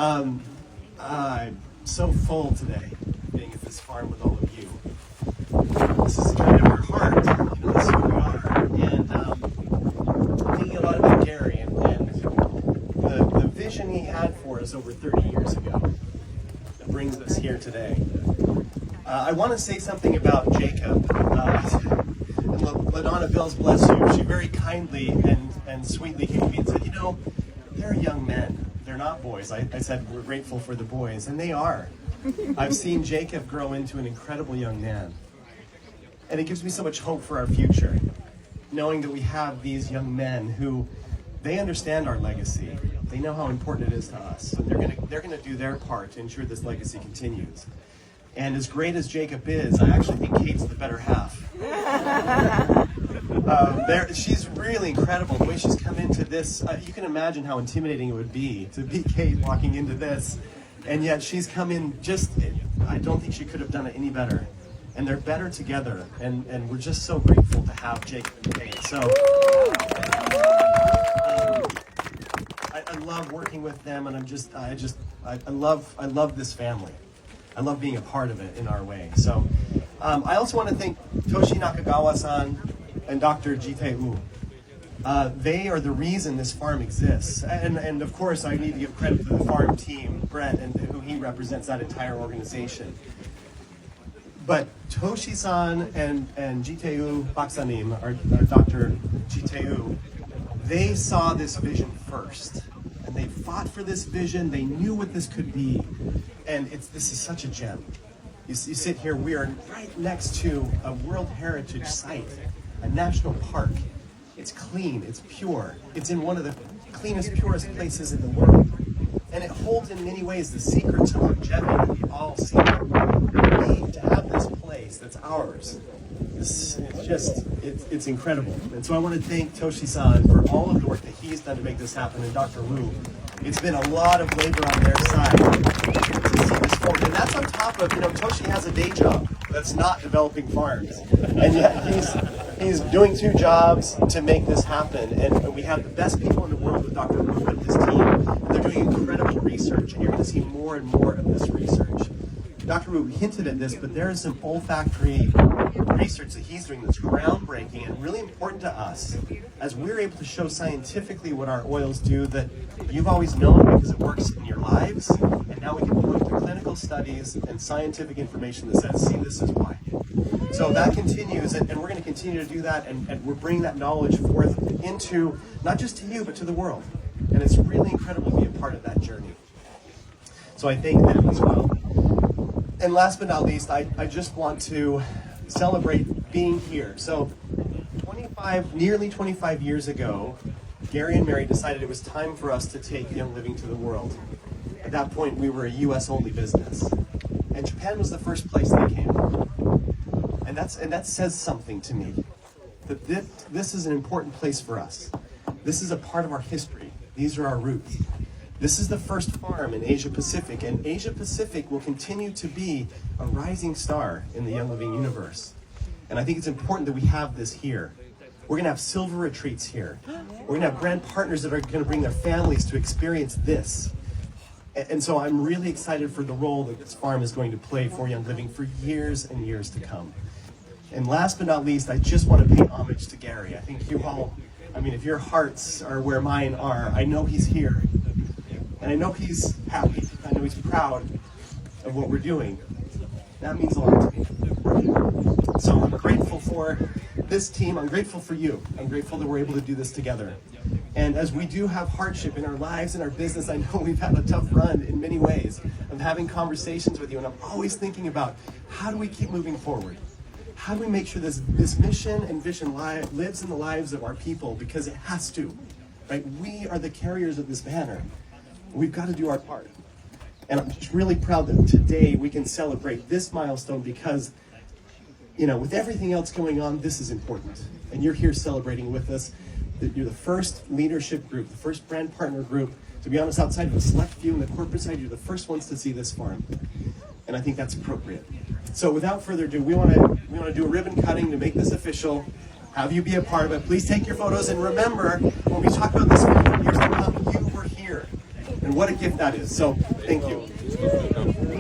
I'm so full today, being at this farm with all of you. This is kind of our heart, this is who we are. And I'm thinking a lot about Gary and the vision he had for us over 30 years ago that brings us here today. I want to say something about Jacob. And LaDonna Bills, bless you, she very kindly and sweetly came to me and said, they're young men. They're not boys. I said we're grateful for the boys, and they are. I've seen Jacob grow into an incredible young man. And it gives me so much hope for our future, knowing that we have these young men who, they understand our legacy. They know how important it is to us. And they're gonna do their part to ensure this legacy continues. And as great as Jacob is, I actually think Kate's the better half. She's really incredible. The way she's come into this, you can imagine how intimidating it would be to be Kate walking into this. And yet she's come in I don't think she could have done it any better. And they're better together. And we're just so grateful to have Jacob and Kate. So I love working with them, and I love this family. I love being a part of it in our way. So I also want to thank Toshi Nakagawa-san and Dr. Jite U. They are the reason this farm exists. And of course, I need to give credit to the farm team, Brett, and who he represents, that entire organization. But Toshi-san and Jite U Baksanim, or Dr. Jite U, they saw this vision first. And they fought for this vision. They knew what this could be. And this is such a gem. You sit here, we are right next to a World Heritage Site, a national park. It's clean, it's pure. It's in one of the cleanest, purest places in the world. And it holds in many ways the secret to longevity that we all see. We need to have this place that's ours. It's incredible. And so I want to thank Toshi-san for all of the work that he's done to make this happen, and Dr. Wu. It's been a lot of labor on their side to see this forward. And that's on top of, Toshi has a day job that's not developing farms. And yet he's doing two jobs to make this happen. And we have the best people in the world with Dr. Wu and his team. They're doing incredible research, and you're going to see more and more of this research. Dr. Wu hinted at this, but there is some olfactory research that he's doing that's groundbreaking and really important to us as we're able to show scientifically what our oils do that you've always known because it works in your lives, and now we can point to clinical studies and scientific information that says, see, this is why. So that continues, and we're going to continue to do that, and we're bringing that knowledge forth into, not just to you, but to the world. And it's really incredible to be a part of that journey. So I thank them as well. And last but not least, I just want to celebrate being here. So nearly 25 years ago, Gary and Mary decided it was time for us to take Young Living to the world. At that point, we were a US-only business. And Japan was the first place they came. And that says something to me. That this is an important place for us. This is a part of our history. These are our roots. This is the first farm in Asia Pacific, and Asia Pacific will continue to be a rising star in the Young Living universe. And I think it's important that we have this here. We're going to have silver retreats here. We're going to have brand partners that are going to bring their families to experience this. And so I'm really excited for the role that this farm is going to play for Young Living for years and years to come. And last but not least, I just want to pay homage to Gary. I think you all, if your hearts are where mine are, I know he's here. And I know he's happy. I know he's proud of what we're doing. That means a lot to me. So I'm grateful for this team. I'm grateful for you. I'm grateful that we're able to do this together. And as we do have hardship in our lives and our business, I know we've had a tough run in many ways of having conversations with you. And I'm always thinking about, how do we keep moving forward? How do we make sure this mission and vision lives in the lives of our people? Because it has to, right? We are the carriers of this banner. We've got to do our part. And I'm just really proud that today we can celebrate this milestone because, with everything else going on, this is important. And you're here celebrating with us. You're the first leadership group, the first brand partner group. To be honest, outside of a select few in the corporate side, you're the first ones to see this farm. And I think that's appropriate. So without further ado, we want to do a ribbon cutting to make this official. Have you be a part of it. Please take your photos. And remember, when we talk about this for years to come, you were here. And And what a gift that is. So thank you.